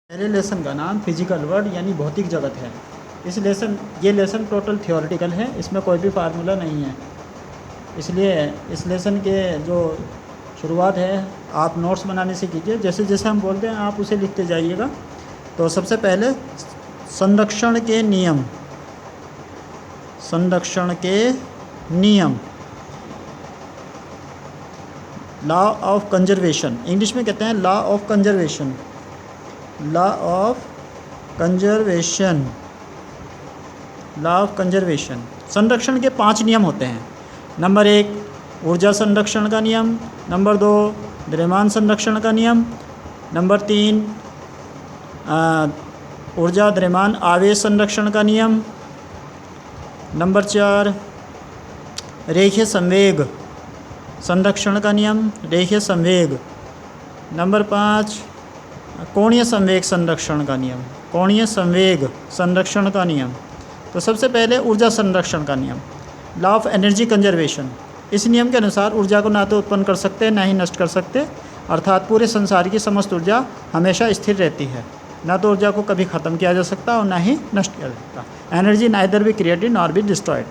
पहले लेसन का नाम फिजिकल वर्ल्ड यानी भौतिक जगत है। ये लेसन टोटल थियोरेटिकल है, इसमें कोई भी फार्मूला नहीं है। इसलिए इस लेसन के जो शुरुआत है आप नोट्स बनाने से कीजिए, जैसे जैसे हम बोलते हैं आप उसे लिखते जाइएगा। तो सबसे पहले संरक्षण के नियम, संरक्षण के नियम, लॉ ऑफ कंजर्वेशन, इंग्लिश में कहते हैं law of conservation, law of conservation, law of conservation. संरक्षण के 5 नियम होते हैं। नंबर 1 ऊर्जा संरक्षण का नियम, नंबर 2 द्रव्यमान संरक्षण का नियम, नंबर 3 ऊर्जा द्रव्यमान आवेश संरक्षण का नियम, नंबर 4 रेखीय संवेग संरक्षण का नियम, रेखीय संवेग, नंबर 5 कोणीय संवेग संरक्षण का नियम, कोणीय संवेग संरक्षण का नियम। तो सबसे पहले ऊर्जा संरक्षण का नियम, लॉ ऑफ एनर्जी कंजर्वेशन। इस नियम के अनुसार ऊर्जा को ना तो उत्पन्न कर सकते ना ही नष्ट कर सकते, अर्थात पूरे संसार की समस्त ऊर्जा हमेशा स्थिर रहती है। ना तो ऊर्जा को कभी ख़त्म किया जा सकता और ना ही नष्ट किया जा सकता। Energy neither be created nor be destroyed.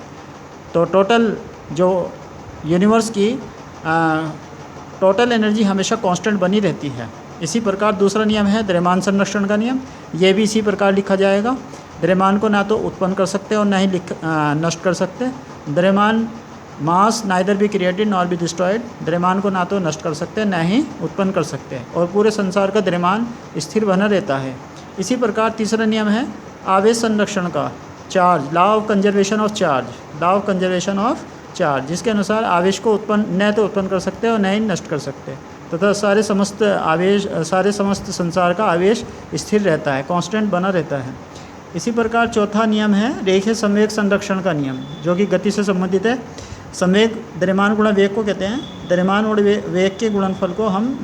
तो टोटल जो यूनिवर्स की टोटल एनर्जी हमेशा कांस्टेंट बनी रहती है। इसी प्रकार दूसरा नियम है द्रव्यमान संरक्षण का नियम, ये भी इसी प्रकार लिखा जाएगा। द्रव्यमान को ना तो उत्पन्न कर सकते और ना ही नष्ट कर सकते। द्रव्यमान mass neither be created nor be destroyed, द्रव्यमान को ना तो नष्ट कर सकते ना ही उत्पन्न कर सकते, और पूरे संसार का द्रव्यमान स्थिर बना रहता है। इसी प्रकार तीसरा नियम है आवेश संरक्षण का, charge, law of conservation of charge, law of conservation of charge, जिसके अनुसार आवेश को न तो उत्पन्न कर सकते और न ही नष्ट कर सकते, तथा सारे समस्त संसार का आवेश स्थिर रहता है, कांस्टेंट बना रहता है। इसी प्रकार चौथा नियम है रेखीय संवेग संरक्षण का नियम, जो कि गति से संबंधित है। संवेग द्रव्यमान गुणा वेग को कहते हैं। द्रव्यमान और वेग के गुणनफल को हम